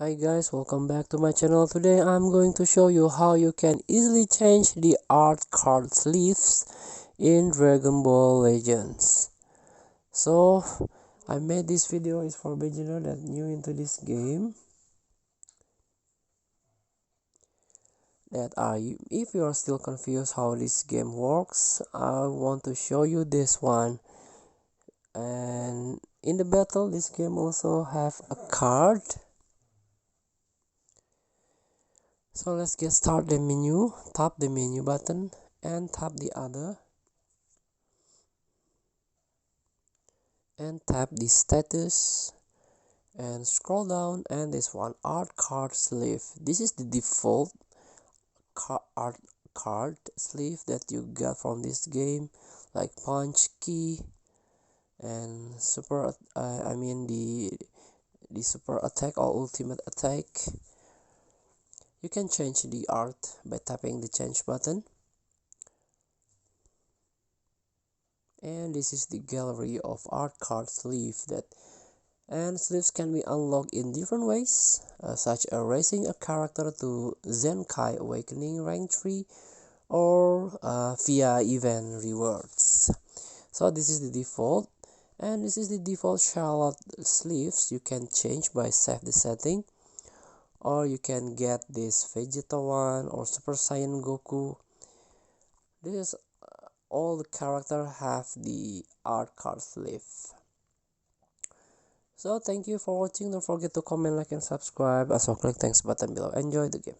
Hi guys, welcome back to my channel. Today I'm going to show you how you can easily change the art card sleeves in Dragon Ball Legends. So I made this video is for beginner that new into this game. If you are still confused how this game works, I want to show you this one. And in the battle, this game also have a card. So let's get start the menu. Tap the menu button and tap the other and tap the status and scroll down, and this one art card sleeve. This is the default art card sleeve that you get from this game, like punch key and super I mean the super attack or ultimate attack. You can change the art by tapping the change button. And this is the gallery of art card sleeve and sleeves can be unlocked in different ways, such as raising a character to Zenkai Awakening rank 3 or via event rewards. So this is the default, and this is the default Shallot sleeves. You can change by save the setting, or you can get this Vegeta one or Super Saiyan Goku. This is all the character have the art card sleeve. So thank you for watching. Don't forget to comment, like, and subscribe. Also click thanks button below. Enjoy the game.